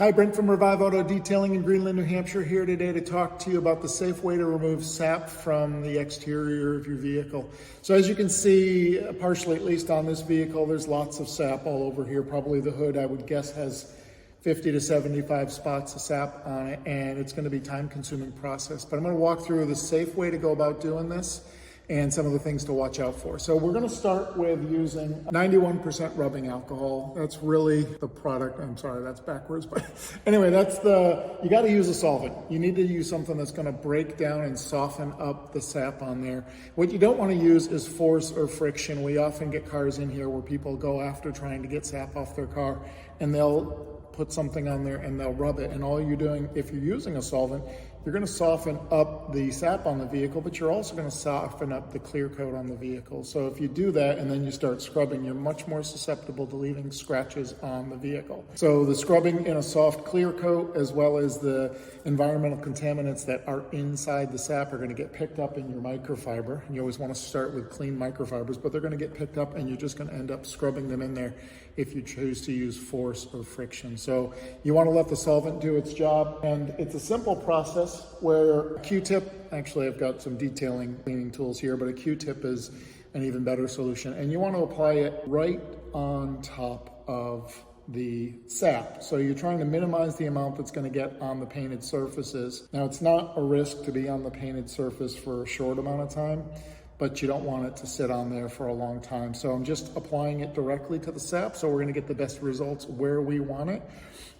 Hi, Brent from Revive Auto Detailing in Greenland, New Hampshire, here today to talk to you about the safe way to remove sap from the exterior of your vehicle. So as you can see, partially at least on this vehicle, there's lots of sap all over here. Probably the hood, I would guess, has 50 to 75 spots of sap on it, and it's going to be a time-consuming process. But I'm going to walk through the safe way to go about doing this and some of the things to watch out for. So we're going to start with using 91% rubbing alcohol. That's really the product. I'm sorry, that's backwards. But anyway, you got to use a solvent. You need to use something that's going to break down and soften up the sap on there. What you don't want to use is force or friction. We often get cars in here where people go after trying to get sap off their car, and they'll put something on there and they'll rub it. And all you're doing, if you're using a solvent, you're going to soften up the sap on the vehicle, but you're also going to soften up the clear coat on the vehicle. So if you do that and then you start scrubbing, you're much more susceptible to leaving scratches on the vehicle. So the scrubbing in a soft clear coat, as well as the environmental contaminants that are inside the sap, are going to get picked up in your microfiber. And you always want to start with clean microfibers, but they're going to get picked up and you're just going to end up scrubbing them in there if you choose to use force or friction. So you want to let the solvent do its job, and it's a simple process where a Q-tip, actually I've got some detailing cleaning tools here, but a Q-tip is an even better solution. And you want to apply it right on top of the sap. So you're trying to minimize the amount that's going to get on the painted surfaces. Now, it's not a risk to be on the painted surface for a short amount of time, but you don't want it to sit on there for a long time. So I'm just applying it directly to the sap, so we're going to get the best results where we want it.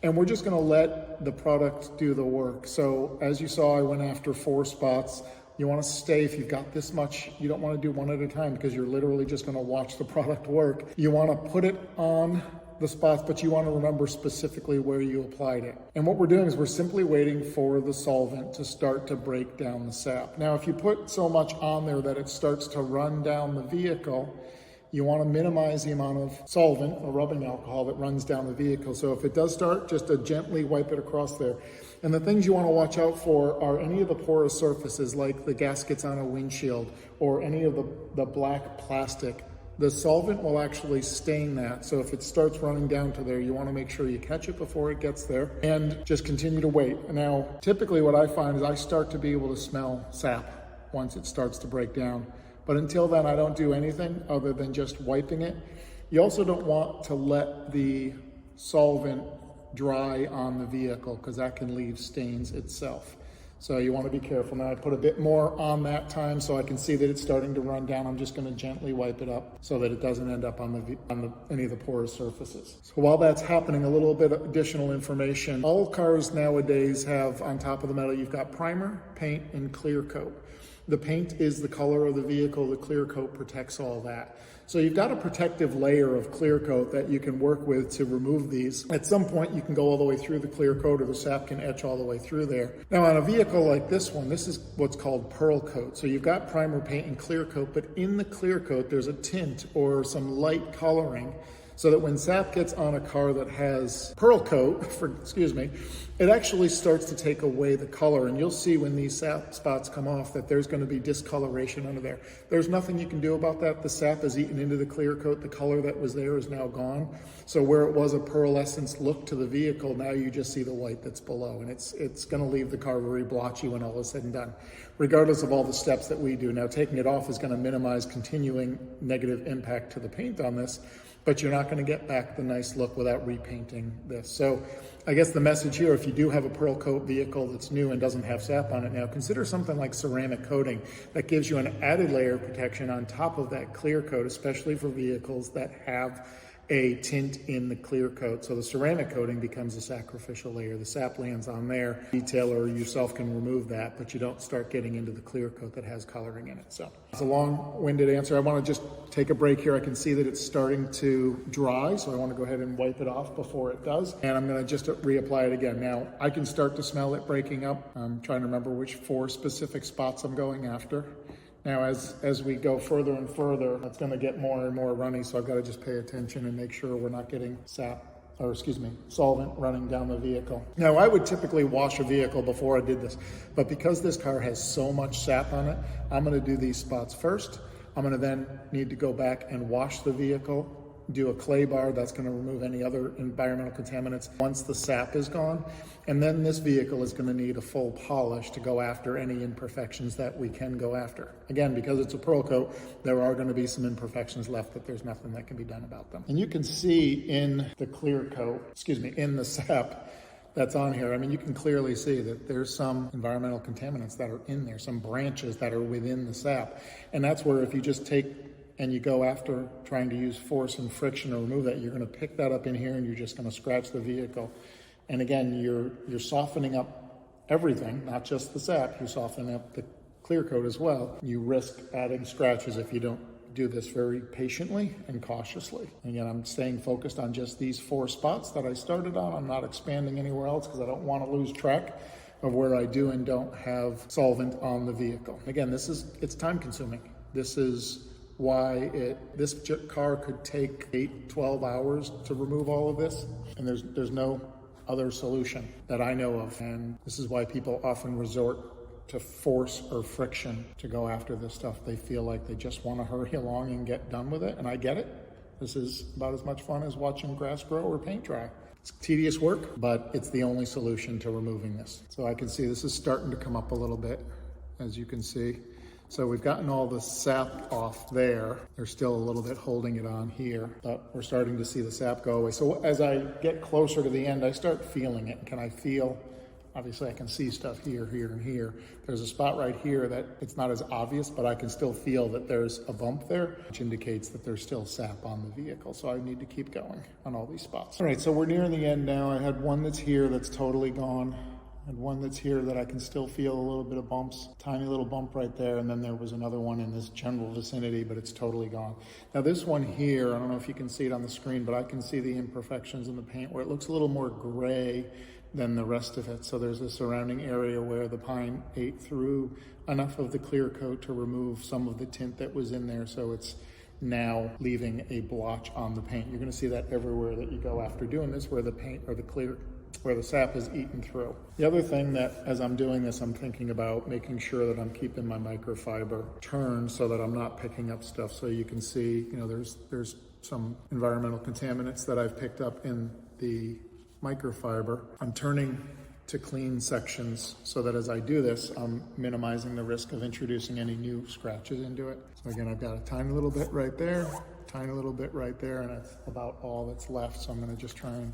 And we're just going to let the product do the work. So as you saw, I went after 4 spots. You want to stay, if you've got this much, you don't want to do one at a time because you're literally just going to watch the product work. You want to put it on the spots, but you want to remember specifically where you applied it. And what we're doing is we're simply waiting for the solvent to start to break down the sap. Now, if you put so much on there that it starts to run down the vehicle, you want to minimize the amount of solvent or rubbing alcohol that runs down the vehicle. So if it does start, just to gently wipe it across there. And the things you want to watch out for are any of the porous surfaces, like the gaskets on a windshield or any of the black plastic. The solvent will actually stain that. So if it starts running down to there, you want to make sure you catch it before it gets there and just continue to wait. Now, typically what I find is I start to be able to smell sap once it starts to break down. But until then, I don't do anything other than just wiping it. You also don't want to let the solvent dry on the vehicle because that can leave stains itself. So you want to be careful. Now I put a bit more on that time so I can see that it's starting to run down. I'm just going to gently wipe it up so that it doesn't end up on any of the porous surfaces. So while that's happening, a little bit of additional information. All cars nowadays have, on top of the metal, you've got primer, paint, and clear coat. The paint is the color of the vehicle. The clear coat protects all that. So you've got a protective layer of clear coat that you can work with to remove these. At some point, you can go all the way through the clear coat, or the sap can etch all the way through there. Now, on a vehicle like this one, this is what's called pearl coat. So you've got primer, paint, and clear coat, but in the clear coat, there's a tint or some light coloring, so that when sap gets on a car that has pearl coat, it actually starts to take away the color. And you'll see when these sap spots come off that there's going to be discoloration under there. There's nothing you can do about that. The sap is eaten into the clear coat. The color that was there is now gone. So where it was a pearlescence look to the vehicle, now you just see the white that's below. And it's going to leave the car very blotchy when all is said and done, regardless of all the steps that we do. Now, taking it off is going to minimize continuing negative impact to the paint on this, but you're not going to get back the nice look without repainting this. So I guess the message here, if you do have a pearl coat vehicle that's new and doesn't have sap on it now, consider something like ceramic coating. That gives you an added layer of protection on top of that clear coat, especially for vehicles that have a tint in the clear coat. So the ceramic coating becomes a sacrificial layer. The sap lands on there. Detailer yourself can remove that, but you don't start getting into the clear coat that has coloring in it. So it's a long-winded answer. I want to just take a break here. I can see that it's starting to dry, so I want to go ahead and wipe it off before it does. And I'm going to just reapply it again. Now, I can start to smell it breaking up. I'm trying to remember which 4 specific spots I'm going after. Now, as we go further and further, it's going to get more and more runny, so I've got to just pay attention and make sure we're not getting solvent running down the vehicle. Now, I would typically wash a vehicle before I did this, but because this car has so much sap on it, I'm going to do these spots first. I'm going to then need to go back and wash the vehicle do a clay bar that's going to remove any other environmental contaminants once the sap is gone. And then this vehicle is going to need a full polish to go after any imperfections that we can go after. Again, because it's a Pearl Coat, there are going to be some imperfections left, but there's nothing that can be done about them. And you can see in the clear coat, in the sap that's on here, I mean, you can clearly see that there's some environmental contaminants that are in there, some branches that are within the sap. And that's where if you just take and you go after trying to use force and friction to remove that, you're going to pick that up in here and you're just going to scratch the vehicle. And again, you're softening up everything, not just the sap, you're softening up the clear coat as well. You risk adding scratches if you don't do this very patiently and cautiously. Again, I'm staying focused on just these 4 spots that I started on. I'm not expanding anywhere else because I don't want to lose track of where I do and don't have solvent on the vehicle. Again, it's time consuming. This is why this car could take 8-12 hours to remove all of this, and there's no other solution that I know of. And this is why people often resort to force or friction to go after this stuff. They feel like they just want to hurry along and get done with it, and I get it. This is about as much fun as watching grass grow or paint dry. It's tedious work, but it's the only solution to removing this. So I can see this is starting to come up a little bit, as you can see. So we've gotten all the sap off there. There's still a little bit holding it on here, but we're starting to see the sap go away. So as I get closer to the end, I start feeling it. Can I feel, obviously I can see stuff here, here, and here. There's a spot right here that it's not as obvious, but I can still feel that there's a bump there, which indicates that there's still sap on the vehicle. So I need to keep going on all these spots. All right, so we're nearing the end now. I had one that's here that's totally gone. And one that's here that I can still feel a little bit of bumps, tiny little bump right there. And then there was another one in this general vicinity, but it's totally gone. Now this one here, I don't know if you can see it on the screen, but I can see the imperfections in the paint where it looks a little more gray than the rest of it. So there's a surrounding area where the pine ate through enough of the clear coat to remove some of the tint that was in there. So it's now leaving a blotch on the paint. You're gonna see that everywhere that you go after doing this, where the paint or where the sap is eaten through. The other thing that as I'm doing this, I'm thinking about making sure that I'm keeping my microfiber turned so that I'm not picking up stuff. So you can see, there's some environmental contaminants that I've picked up in the microfiber. I'm turning to clean sections so that as I do this, I'm minimizing the risk of introducing any new scratches into it. So again, I've got a tiny little bit right there, tiny little bit right there, and that's about all that's left. So I'm gonna just try and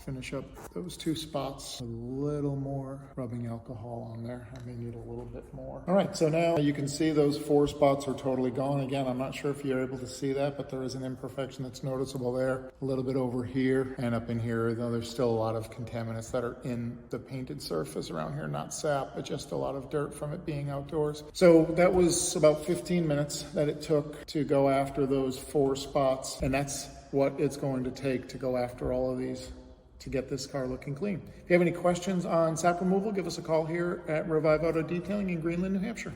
finish up those 2 spots. A little more rubbing alcohol on there. I may need a little bit more. All right, so now you can see those 4 spots are totally gone. Again, I'm not sure if you're able to see that, but there is an imperfection that's noticeable there. A little bit over here and up in here, though there's still a lot of contaminants that are in the painted surface around here, not sap, but just a lot of dirt from it being outdoors. So that was about 15 minutes that it took to go after those 4 spots, and that's what it's going to take to go after all of these to get this car looking clean. If you have any questions on sap removal, give us a call here at Revive Auto Detailing in Greenland, New Hampshire.